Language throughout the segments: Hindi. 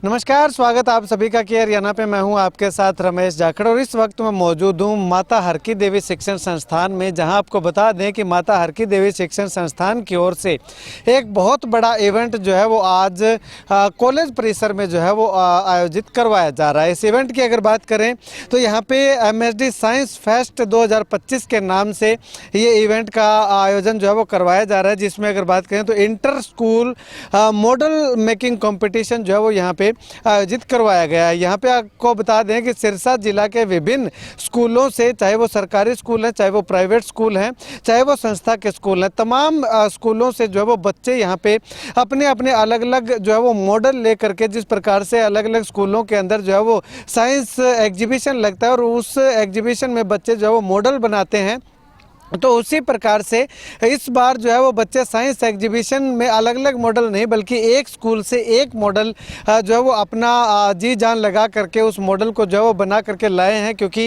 नमस्कार, स्वागत आप सभी का केयर हरियाणा पे। मैं हूं आपके साथ रमेश जाखड़ और इस वक्त मैं मौजूद हूं माता हरकी देवी शिक्षण संस्थान में, जहां आपको बता दें कि माता हरकी देवी शिक्षण संस्थान की ओर से एक बहुत बड़ा इवेंट जो है वो आज कॉलेज परिसर में जो है वो आयोजित करवाया जा रहा है। इस इवेंट की अगर बात करें तो यहाँ पे MSD साइंस फेस्ट 2025 के नाम से ये इवेंट का आयोजन जो है वो करवाया जा रहा है, जिसमें अगर बात करें तो inter school model making competition जो है वो यहाँ पे आयोजित करवाया गया है। यहाँ पे आपको बता दें कि सिरसा जिला के विभिन्न स्कूलों से, चाहे वो सरकारी स्कूल हैं, चाहे वो प्राइवेट स्कूल हैं, चाहे वो संस्था के स्कूल हैं, तमाम स्कूलों से जो है वो बच्चे यहाँ पे अपने अपने अलग अलग जो है वो मॉडल लेकर के, जिस प्रकार से अलग अलग स्कूलों के अंदर जो है वो साइंस एग्जीबिशन लगता है और उस एग्जीबिशन में बच्चे जो है वो मॉडल बनाते हैं, तो उसी प्रकार से इस बार जो है वो बच्चे साइंस एग्जीबिशन में अलग अलग मॉडल नहीं बल्कि एक स्कूल से एक मॉडल जो है वो अपना जी जान लगा करके उस मॉडल को जो है वो बना करके लाए हैं। क्योंकि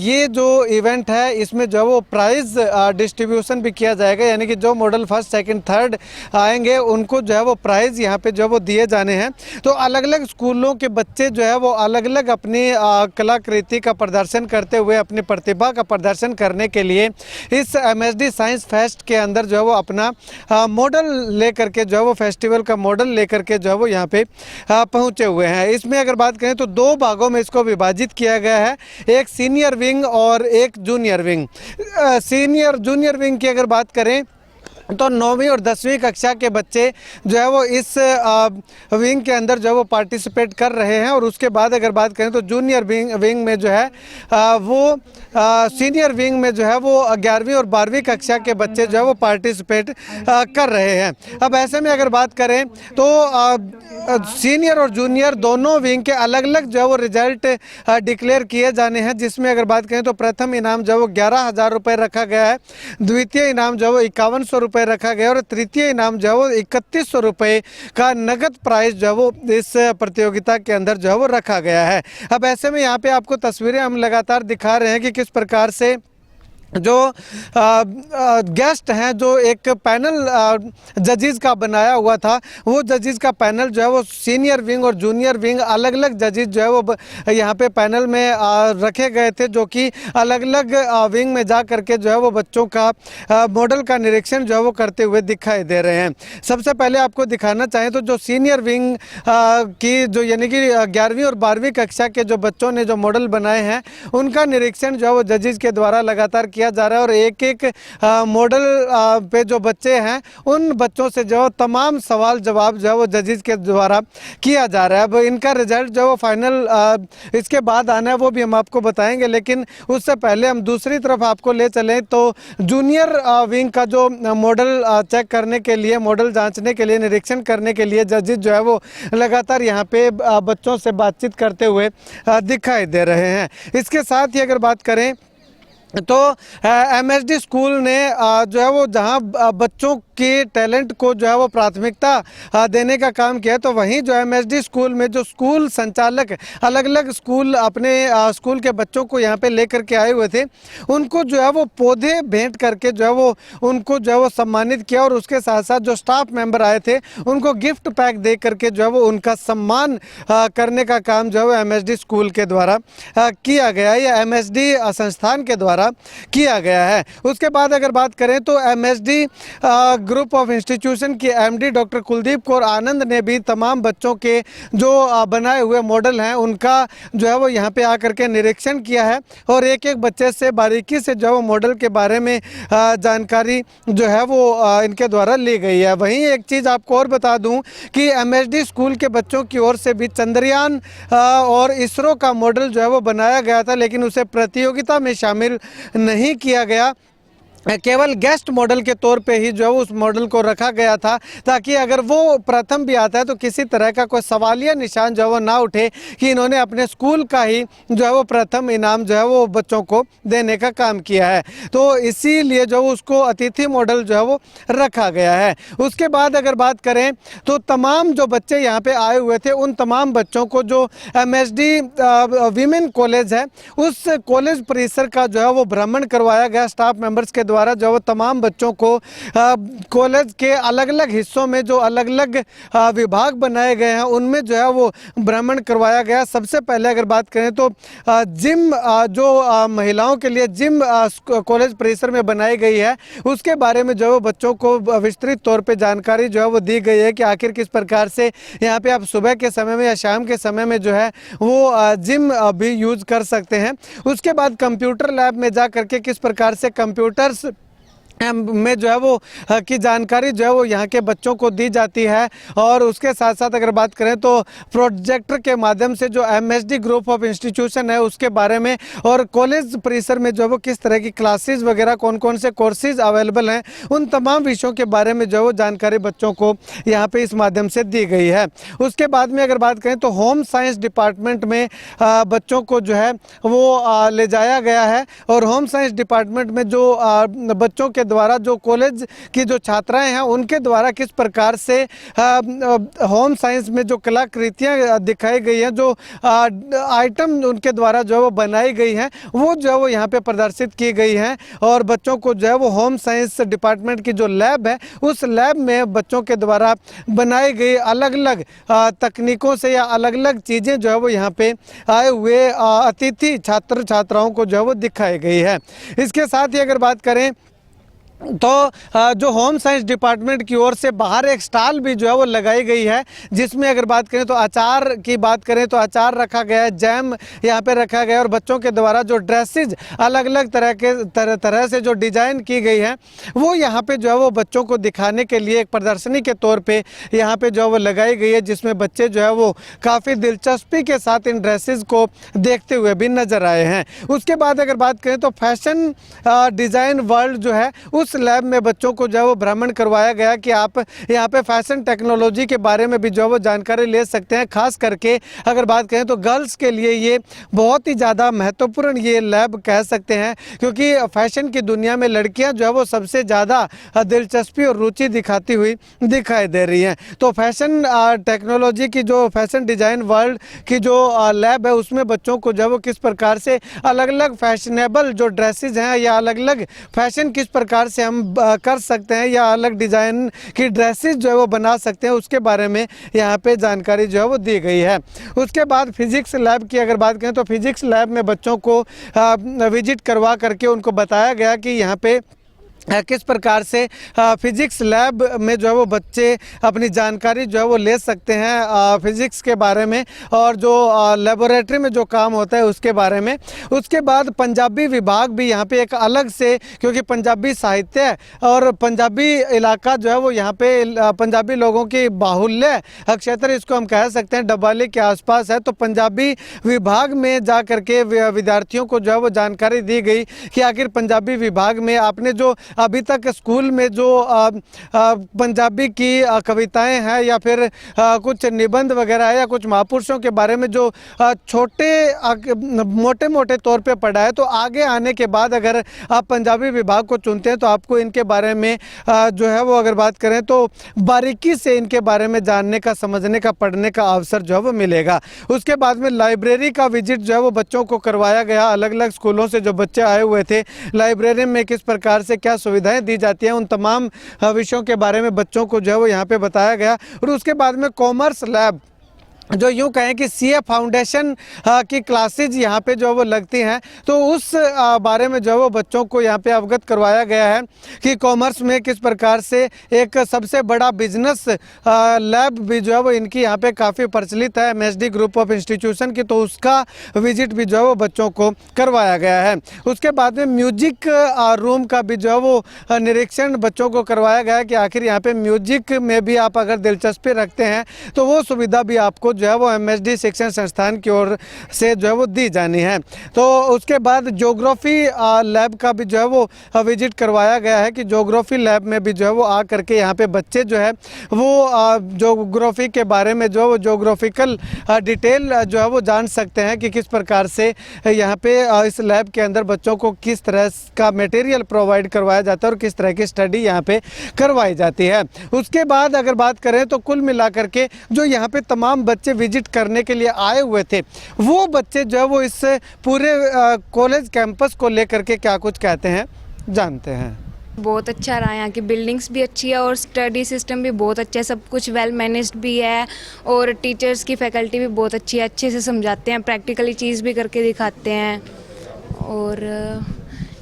ये जो इवेंट है इसमें जो है वो प्राइज़ डिस्ट्रीब्यूशन भी किया जाएगा, यानी कि जो मॉडल फर्स्ट सेकंड थर्ड आएंगे उनको जो है वो प्राइज़ यहाँ पे जो है वो दिए जाने हैं। तो अलग अलग स्कूलों के बच्चे जो है वो अलग अलग अपनी कलाकृति का प्रदर्शन करते हुए, अपनी प्रतिभा का प्रदर्शन करने के लिए इस MSD साइंस फेस्ट के अंदर जो है वो अपना मॉडल लेकर के जो है वो फेस्टिवल का मॉडल लेकर के जो है वो यहाँ पे पहुँचे हुए हैं। इसमें अगर बात करें तो दो भागों में इसको विभाजित किया गया है, एक सीनियर विंग और एक जूनियर विंग। जूनियर विंग की अगर बात करें तो 9वीं और 10वीं कक्षा के बच्चे जो है वो इस विंग के अंदर जो है वो पार्टिसिपेट कर रहे हैं। और उसके बाद अगर बात करें तो जूनियर विंग में जो है वो सीनियर विंग में जो है वो 11वीं और 12वीं कक्षा के बच्चे जो है वो पार्टिसिपेट कर रहे हैं। अब ऐसे में अगर बात करें तो सीनियर और जूनियर दोनों विंग के अलग अलग जो है वो रिजल्ट डिक्लेयर किए जाने हैं, जिसमें अगर बात करें तो प्रथम इनाम जो है वो 11,000 रुपये रखा गया है, द्वितीय इनाम जो है वो 5100 रुपये रखा गया और तृतीय इनाम जो है वो 3100 रुपये का नगद प्राइज जो है वो इस प्रतियोगिता के अंदर जो है वो रखा गया है। अब ऐसे में यहाँ पे आपको तस्वीरें हम लगातार दिखा रहे हैं कि किस प्रकार से जो गेस्ट हैं, जो एक पैनल जजेस का बनाया हुआ था, वो जजेस का पैनल जो है वो सीनियर विंग और जूनियर विंग अलग अलग जजेस जो है वो यहाँ पे पैनल में रखे गए थे, जो कि अलग अलग विंग में जा करके जो है वो बच्चों का मॉडल का निरीक्षण जो है वो करते हुए दिखाई दे रहे हैं। सबसे पहले आपको दिखाना चाहें तो जो सीनियर विंग की जो यानी कि 11वीं और 12वीं कक्षा के जो बच्चों ने जो मॉडल बनाए हैं उनका निरीक्षण जो है वो जजेस के द्वारा लगातार किया जा रहा है और एक एक मॉडल पे जो बच्चे हैं उन बच्चों से जो तमाम सवाल जवाब जो है वो जजेस के द्वारा किया जा रहा है। अब इनका रिजल्ट जो वो फाइनल इसके बाद आना है वो भी हम आपको बताएंगे, लेकिन उससे पहले हम दूसरी तरफ आपको ले चलें तो जूनियर विंग का जो मॉडल चेक करने के लिए, मॉडल जांचने के लिए, निरीक्षण करने के लिए जजेस जो है वो लगातार यहाँ पे बच्चों से बातचीत करते हुए दिखाई दे रहे हैं। इसके साथ ही अगर बात करें तो MSD स्कूल ने जो है वो जहां बच्चों के टैलेंट को जो है वो प्राथमिकता देने का काम किया, तो वहीं जो MSD स्कूल में जो स्कूल संचालक अलग अलग स्कूल अपने स्कूल के बच्चों को यहाँ पे लेकर के आए हुए थे, उनको जो है वो पौधे भेंट करके जो है वो उनको जो है वो सम्मानित किया और उसके साथ साथ जो स्टाफ मेंबर आए थे उनको गिफ्ट पैक दे करके जो है वो उनका सम्मान करने का काम जो है वो MSD स्कूल के द्वारा किया गया या MSD संस्थान के द्वारा किया गया है। उसके बाद अगर बात करें तो MSD ग्रुप ऑफ इंस्टीट्यूशन की MD डॉक्टर कुलदीप कौर आनंद ने भी तमाम बच्चों के जो बनाए हुए मॉडल हैं उनका जो है वो यहाँ पे आकर के निरीक्षण किया है और एक एक बच्चे से बारीकी से जो है वो मॉडल के बारे में जानकारी जो है वो इनके द्वारा ली गई है। वहीं एक चीज़ आपको और बता दूं कि MSD स्कूल के बच्चों की ओर से भी चंद्रयान और इसरो का मॉडल जो है वो बनाया गया था, लेकिन उसे प्रतियोगिता में शामिल नहीं किया गया, केवल गेस्ट मॉडल के तौर पे ही जो है उस मॉडल को रखा गया था, ताकि अगर वो प्रथम भी आता है तो किसी तरह का कोई सवालिया निशान जो है वो ना उठे कि इन्होंने अपने स्कूल का ही जो है वो प्रथम इनाम जो है वो बच्चों को देने का काम किया है। तो इसीलिए जो उसको अतिथि मॉडल जो है वो रखा गया है। उसके बाद अगर बात करें तो तमाम जो बच्चे यहाँ पे आए हुए थे उन तमाम बच्चों को जो MSD वीमेन कॉलेज है उस कॉलेज परिसर का जो है वो भ्रमण करवाया गया स्टाफ मेंबर्स के द्वारा जो तमाम बच्चों को कॉलेज के अलग अलग हिस्सों में जो अलग अलग विभाग बनाए गए हैं उनमें जो है वो भ्रमण करवाया गया। सबसे पहले अगर बात करें तो जिम जो महिलाओं के लिए जिम कॉलेज परिसर में बनाई गई है उसके बारे में जो है वो बच्चों को विस्तृत तौर पे जानकारी जो है वो दी गई है कि आखिर किस प्रकार से यहाँ पे आप सुबह के समय में या शाम के समय में जो है वो जिम भी यूज़ कर सकते हैं। उसके बाद कंप्यूटर लैब में जा करके किस प्रकार से कंप्यूटर्स में जो है वो की जानकारी जो है वो यहाँ के बच्चों को दी जाती है। और उसके साथ साथ अगर बात करें तो प्रोजेक्टर के माध्यम से जो MSD ग्रुप ऑफ इंस्टीट्यूशन है उसके बारे में और कॉलेज परिसर में जो है वो किस तरह की क्लासेस वगैरह कौन कौन से कोर्सेज अवेलेबल हैं उन तमाम विषयों के बारे में जो है वो जानकारी बच्चों को यहाँ पे इस माध्यम से दी गई है। उसके बाद में अगर बात करें तो होम साइंस डिपार्टमेंट में बच्चों को जो है वो ले जाया गया है और होम साइंस डिपार्टमेंट में जो बच्चों के द्वारा जो कॉलेज की जो छात्राएं हैं उनके द्वारा किस प्रकार से होम साइंस में जो कलाकृतियां दिखाई गई हैं जो आइटम उनके द्वारा जो है वो बनाई गई हैं वो जो है वो यहाँ पे प्रदर्शित की गई हैं। और बच्चों को जो है वो होम साइंस डिपार्टमेंट की जो लैब है उस लैब में बच्चों के द्वारा बनाई गई अलग अलग तकनीकों से या अलग अलग चीज़ें जो है वो यहाँ पे आए हुए अतिथि छात्र छात्राओं को जो है वो दिखाई गई है। इसके साथ ही अगर बात करें तो जो होम साइंस डिपार्टमेंट की ओर से बाहर एक स्टॉल भी जो है वो लगाई गई है जिसमें अगर बात करें तो अचार की बात करें तो अचार रखा गया है, जैम यहाँ पे रखा गया है और बच्चों के द्वारा जो ड्रेसेज अलग अलग तरह से जो डिज़ाइन की गई है वो यहाँ पे जो है वो बच्चों को दिखाने के लिए एक प्रदर्शनी के तौर पे यहाँ पे जो है वो लगाई गई है जिसमें बच्चे जो है वो काफ़ी दिलचस्पी के साथ इन ड्रेसेज को देखते हुए भी नज़र आए हैं। उसके बाद अगर बात करें तो फैशन डिज़ाइन वर्ल्ड जो है उस लैब में बच्चों को जो है वो भ्रमण करवाया गया कि आप यहाँ पे फैशन टेक्नोलॉजी के बारे में भी जो है वो जानकारी ले सकते हैं। खास करके अगर बात करें तो गर्ल्स के लिए ये बहुत ही ज़्यादा महत्वपूर्ण ये लैब कह सकते हैं क्योंकि फैशन की दुनिया में लड़कियाँ जो है वो सबसे ज़्यादा दिलचस्पी और रुचि दिखाती हुई दिखाई दे रही हैं। तो फैशन टेक्नोलॉजी की जो फैशन डिज़ाइन वर्ल्ड की जो लैब है उसमें बच्चों को जो है वो किस प्रकार से अलग अलग फैशनेबल जो ड्रेसेज हैं या अलग अलग फैशन किस प्रकार से हम कर सकते हैं या अलग डिज़ाइन की ड्रेसेस जो है वो बना सकते हैं उसके बारे में यहाँ पे जानकारी जो है वो दी गई है। उसके बाद फिजिक्स लैब की अगर बात करें तो फिजिक्स लैब में बच्चों को विजिट करवा करके उनको बताया गया कि यहाँ पे किस प्रकार से फिजिक्स लैब में जो है वो बच्चे अपनी जानकारी जो है वो ले सकते हैं फिजिक्स के बारे में और जो लेबोरेटरी में जो काम होता है उसके बारे में। उसके बाद पंजाबी विभाग भी यहाँ पे एक अलग से क्योंकि पंजाबी साहित्य और पंजाबी इलाका जो है वो यहाँ पे पंजाबी लोगों की बाहुल्य क्षेत्र इसको हम कह सकते हैं डब्बाली के आसपास है। तो पंजाबी विभाग में जा करके विद्यार्थियों को जो है वो जानकारी दी गई कि आखिर पंजाबी विभाग में आपने जो अभी तक स्कूल में जो पंजाबी की कविताएं हैं या फिर कुछ निबंध वगैरह है या कुछ महापुरुषों के बारे में जो छोटे मोटे मोटे तौर पे पढ़ा है तो आगे आने के बाद अगर आप पंजाबी विभाग को चुनते हैं तो आपको इनके बारे में जो है वो अगर बात करें तो बारीकी से इनके बारे में जानने का समझने का पढ़ने का अवसर जो है वो मिलेगा। उसके बाद में लाइब्रेरी का विजिट जो है वो बच्चों को करवाया गया। अलग अलग स्कूलों से जो बच्चे आए हुए थे लाइब्रेरी में किस प्रकार से क्या सुविधाएं दी जाती हैं उन तमाम विषयों के बारे में बच्चों को जो है वो यहाँ पे बताया गया। और उसके बाद में कॉमर्स लैब जो यूँ कहें कि CA फाउंडेशन की क्लासेज यहाँ पे जो वो लगती हैं तो उस बारे में जो वो बच्चों को यहाँ पे अवगत करवाया गया है कि कॉमर्स में किस प्रकार से एक सबसे बड़ा बिजनेस लैब भी जो है वो इनकी यहाँ पे काफ़ी प्रचलित है MSD ग्रुप ऑफ इंस्टीट्यूशन की, तो उसका विजिट भी जो है वो बच्चों को करवाया गया है। उसके बाद में म्यूजिक रूम का भी जो है वो निरीक्षण बच्चों को करवाया गया है कि आखिर यहाँ पे म्यूजिक में भी आप अगर दिलचस्पी रखते हैं तो वो सुविधा भी आपको जो है वो MSD शिक्षण संस्थान की ओर से जो है वो दी जानी है। तो उसके बाद ज्योग्राफी लैब का भी जो है वो विजिट करवाया गया है कि ज्योग्राफी लैब में भी जो है वो आ करके यहाँ पे बच्चे जो है वो ज्योग्राफी के बारे में जो है वो ज्योग्राफिकल डिटेल जो है वो जान सकते हैं कि किस प्रकार से यहाँ पे इस लैब के अंदर बच्चों को किस तरह का मटेरियल प्रोवाइड करवाया जाता है और किस तरह की स्टडी यहाँ पे करवाई जाती है। उसके बाद अगर बात करें तो कुल मिलाकर के जो यहाँ पे तमाम बच्चे विजिट करने के लिए आए हुए थे वो बच्चे जो है वो इस पूरे कॉलेज कैंपस को लेकर के क्या कुछ कहते हैं जानते हैं। बहुत अच्छा रहा, यहाँ की बिल्डिंग्स भी अच्छी है और स्टडी सिस्टम भी बहुत अच्छा है, सब कुछ वेल मैनेज्ड भी है और टीचर्स की फैकल्टी भी बहुत अच्छी है, अच्छे से समझाते हैं, प्रैक्टिकली चीज़ भी करके दिखाते हैं और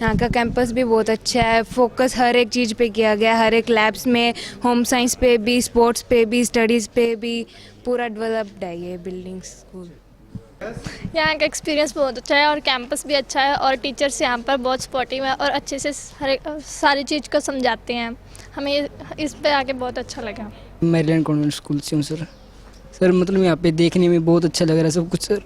यहाँ का कैंपस भी बहुत अच्छा है, फोकस हर एक चीज़ पे किया गया है, हर एक लैब्स में, होम साइंस पे भी, स्पोर्ट्स पे भी, स्टडीज़ पे भी पूरा डेवलप्ड है ये बिल्डिंग स्कूल। यहाँ का एक्सपीरियंस बहुत अच्छा है और कैंपस भी अच्छा है और टीचर्स यहाँ पर बहुत सपोर्टिव है और अच्छे से सारी चीज़ को समझाते हैं, हमें इस पे आके बहुत अच्छा लगा। मैरीलैंड कॉन्वेंट स्कूल से हूँ सर मतलब यहाँ पे देखने में बहुत अच्छा लग रहा है सब कुछ सर।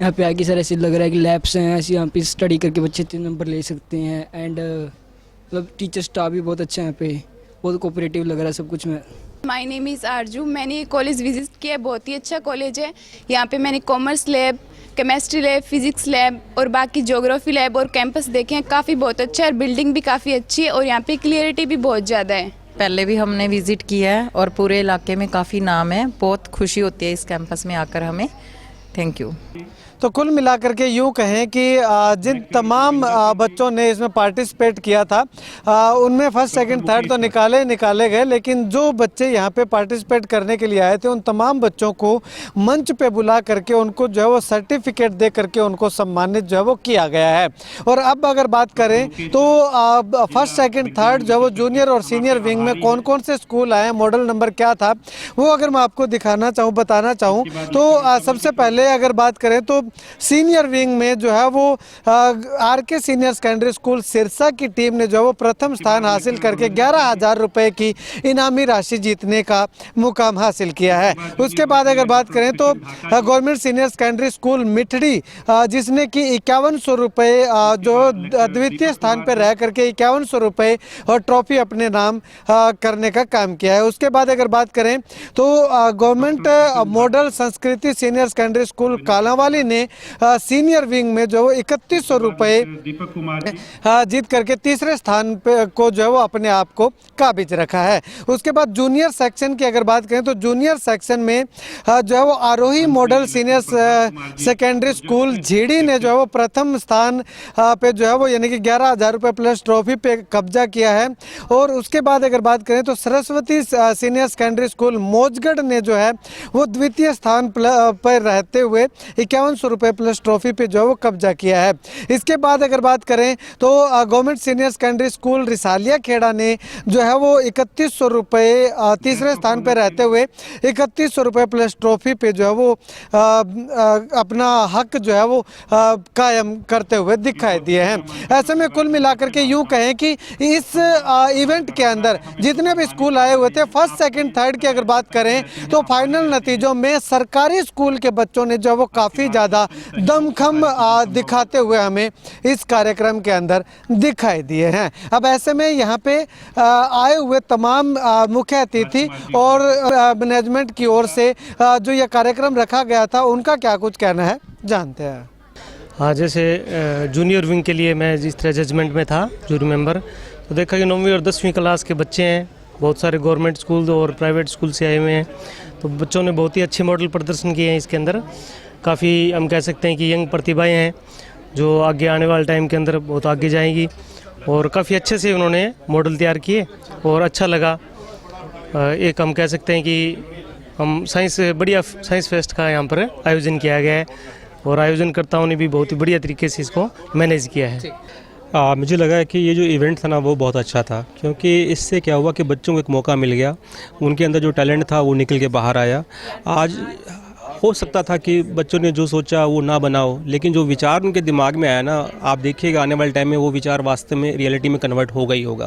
यहाँ पे आके सर ऐसे लग रहा है कि लैब्स हैं, ऐसे यहाँ पे स्टडी करके बच्चे अच्छे नंबर ले सकते हैं एंड मतलब टीचर स्टाफ भी बहुत अच्छा है, यहाँ पे बहुत कोऑपरेटिव लग रहा है सब कुछ में। माय नेम इज़ आरजू। मैंने ये कॉलेज विजिट किया, बहुत ही अच्छा कॉलेज है। यहाँ पे मैंने commerce lab, chemistry lab, physics lab और बाकी ज्योग्राफी लैब और कैंपस देखे हैं, काफ़ी बहुत अच्छा है, बिल्डिंग भी काफ़ी अच्छी है और यहाँ पे क्लियरिटी भी बहुत ज़्यादा है। पहले भी हमने विज़िट किया है और पूरे इलाके में काफ़ी नाम है, बहुत खुशी होती है इस कैंपस में आकर हमें। Thank you. तो कुल मिलाकर के यूँ कहें कि जिन तमाम बच्चों ने इसमें पार्टिसिपेट किया था उनमें फर्स्ट सेकंड थर्ड तो निकाले गए, लेकिन जो बच्चे यहाँ पे पार्टिसिपेट करने के लिए आए थे उन तमाम बच्चों को मंच पे बुला करके उनको जो है वो सर्टिफिकेट दे करके उनको सम्मानित जो है वो किया गया है। और अब अगर बात करें तो फर्स्ट सेकंड थर्ड जो है वो जूनियर और सीनियर विंग में कौन कौन से स्कूल आए, मॉडल नंबर क्या था, वो अगर मैं आपको बताना चाहूँ तो सबसे पहले अगर बात करें तो सीनियर विंग में जो है वो R K senior secondary school Sirsa की टीम ने जो है वो प्रथम स्थान हासिल करके 11,000 रुपए की इनामी राशि जीतने का मुकाम हासिल किया है। उसके बाद अगर बात करें तो गवर्नमेंट सीनियर सेकेंडरी स्कूल मिठड़ी जिसने कि 5100 रुपये जो द्वितीय स्थान पर रह करके 5100 रुपये और ट्रॉफी अपने नाम करने का काम किया है। उसके बाद अगर बात करें तो गवर्नमेंट मॉडल संस्कृति सीनियर सेकेंडरी स्कूल कालांवाली ने सीनियर विंग में जो 3100 रुपये जीत करके तीसरे स्थान पे को जो है वो अपने आप को काबिज रखा है। उसके बाद जूनियर सेक्शन की अगर बात करें तो जूनियर सेक्शन में जो है वो आरोही मॉडल सीनियर सेकेंडरी स्कूल झीड़ी ने जो है वो प्रथम स्थान पे जो है वो यानी कि 11,000 रुपये प्लस ट्रॉफी पे कब्जा किया है। और उसके बाद अगर बात करें तो Saraswati senior secondary school Maujgarh ने जो है वो द्वितीय स्थान पर रहते हुए 5100 रुपये प्लस ट्रॉफी पे जो है वो कब्जा किया है। इसके बाद अगर बात करें तो government senior secondary school Risaliya Khera ने जो है वो 3100 रुपये तीसरे स्थान पर रहते हुए 3100 रुपये प्लस ट्रॉफी पे जो है वो अपना हक जो है वो कायम करते हुए दिखाई दिए हैं। ऐसे में कुल मिलाकर के यूँ कहें कि इस इवेंट के अंदर जितने भी स्कूल आए हुए थे फर्स्ट सेकंड थर्ड की अगर बात करें तो फाइनल नतीजों में सरकारी स्कूल के बच्चों ने जो वो काफ़ी ज़्यादा दमखम दिखाते हुए हमें इस कार्यक्रम के अंदर दिखाई दिए हैं। अब ऐसे में यहाँ पे आए हुए तमाम मुख्य अतिथि और मैनेजमेंट की ओर से जो यह कार्यक्रम रखा गया था उनका क्या कुछ कहना है, जानते हैं। हाँ, जैसे जूनियर विंग के लिए मैं जिस तरह जजमेंट में था जूरी मेंबर, तो देखा कि 9वीं और 10वीं क्लास के बच्चे हैं, बहुत सारे गवर्नमेंट स्कूल और प्राइवेट स्कूल से आए हुए हैं, तो बच्चों ने बहुत ही अच्छे मॉडल प्रदर्शन किए हैं। इसके अंदर काफ़ी हम कह सकते हैं कि यंग प्रतिभाएं हैं जो आगे आने वाले टाइम के अंदर बहुत आगे जाएंगी और काफ़ी अच्छे से उन्होंने मॉडल तैयार किए और अच्छा लगा। एक हम कह सकते हैं कि हम बढ़िया साइंस फेस्ट का यहाँ पर आयोजन किया गया है और आयोजनकर्ताओं ने भी बहुत ही बढ़िया तरीके से इसको मैनेज किया है। मुझे लगा कि ये जो इवेंट था ना वो बहुत अच्छा था, क्योंकि इससे क्या हुआ कि बच्चों को एक मौका मिल गया, उनके अंदर जो टैलेंट था वो निकल के बाहर आया। आज हो सकता था कि बच्चों ने जो सोचा वो ना बनाओ, लेकिन जो विचार उनके दिमाग में आया ना, आप देखिएगा आने वाले टाइम में वो विचार वास्तव में रियलिटी में कन्वर्ट हो गई होगा।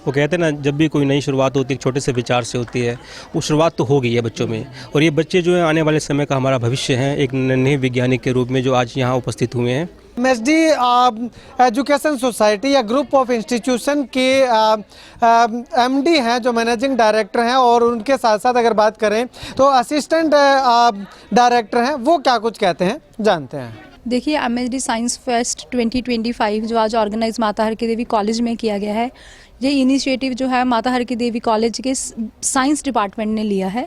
वो कहते हैं ना, जब भी कोई नई शुरुआत होती है एक छोटे से विचार से होती है, वो शुरुआत तो हो गई है बच्चों में, और ये बच्चे जो है आने वाले समय का हमारा भविष्य हैं, एक नए वैज्ञानिक के रूप में जो आज यहाँ उपस्थित हुए हैं। MSD एजुकेशन सोसाइटी या ग्रुप ऑफ इंस्टीट्यूशन के MD हैं जो मैनेजिंग डायरेक्टर हैं, और उनके साथ साथ अगर बात करें तो असिस्टेंट डायरेक्टर हैं, वो क्या कुछ कहते हैं, जानते हैं। देखिए, MSD साइंस फेस्ट 2025 जो आज ऑर्गेनाइज माता हर की देवी कॉलेज में किया गया है, ये इनिशिएटिव जो है माता हर की देवी कॉलेज के साइंस डिपार्टमेंट ने लिया है।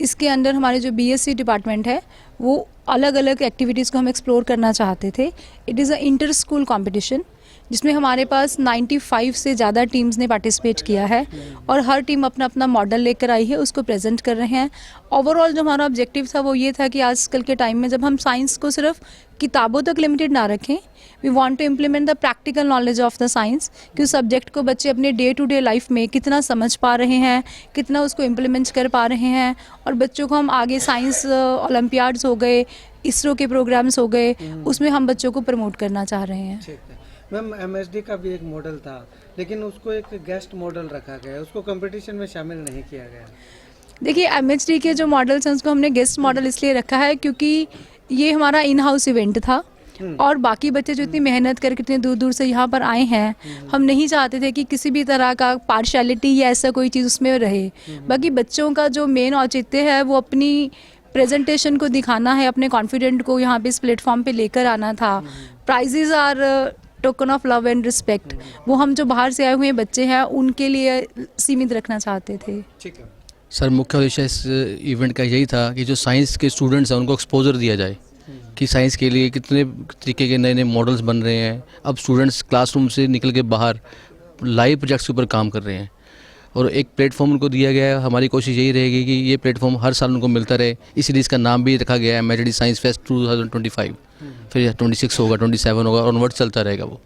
इसके अंदर हमारे जो BSc डिपार्टमेंट है वो अलग अलग एक्टिविटीज़ को हम एक्सप्लोर करना चाहते थे। It is a inter school competition जिसमें हमारे पास 95 से ज़्यादा टीम्स ने पार्टिसिपेट किया है और हर टीम अपना अपना मॉडल लेकर आई है, उसको प्रेजेंट कर रहे हैं। ओवरऑल जो हमारा ऑब्जेक्टिव था वो ये था कि आजकल के टाइम में जब हम साइंस को सिर्फ किताबों तक लिमिटेड ना रखें, we want to implement the practical knowledge of the science, कि उस सब्जेक्ट को बच्चे अपने डे टू डे लाइफ में कितना समझ पा रहे हैं, कितना उसको इम्प्लीमेंट कर पा रहे हैं, और बच्चों को हम आगे साइंस ओलंपियाड्स हो गए, इसरो के प्रोग्राम्स हो गए, उसमें हम बच्चों को प्रमोट करना चाह रहे हैं। ठीक है मैम, एमएसडी का भी एक मॉडल था लेकिन उसको एक गेस्ट मॉडल रखा गया, उसको कंपटीशन में शामिल नहीं किया गया। देखिए, एमएचडी के जो मॉडल्स हैं उसको हमने गेस्ट मॉडल इसलिए रखा है क्योंकि ये हमारा इन हाउस इवेंट था और बाकी बच्चे जो इतनी मेहनत करके इतने दूर दूर से यहाँ पर आए हैं, हम नहीं चाहते थे कि किसी भी तरह का पार्शियलिटी या ऐसा कोई चीज़ उसमें रहे। बाकी बच्चों का जो मेन औचित्य है वो अपनी प्रेजेंटेशन को दिखाना है, अपने कॉन्फिडेंट को यहाँ पे इस प्लेटफॉर्म पे लेकर आना था। Prizes are token of love and respect, वो हम जो बाहर से आए हुए बच्चे हैं उनके लिए सीमित रखना चाहते थे। ठीक है सर, मुख्य उद्देश्य इस इवेंट का यही था कि जो साइंस के स्टूडेंट्स हैं उनको एक्सपोजर दिया जाए कि साइंस के लिए कितने तरीके के नए नए मॉडल्स बन रहे हैं। अब स्टूडेंट्स क्लासरूम से निकल के बाहर लाइव प्रोजेक्ट्स के ऊपर काम कर रहे हैं और एक प्लेटफॉर्म उनको दिया गया है। हमारी कोशिश यही रहेगी कि ये प्लेटफॉर्म हर साल उनको मिलता रहे, इसलिए इसका नाम भी रखा गया है एमएचडी साइंस फेस्ट 2025। फिर 26 होगा, 27 होगा और ऑनवर्ड चलता रहेगा वो।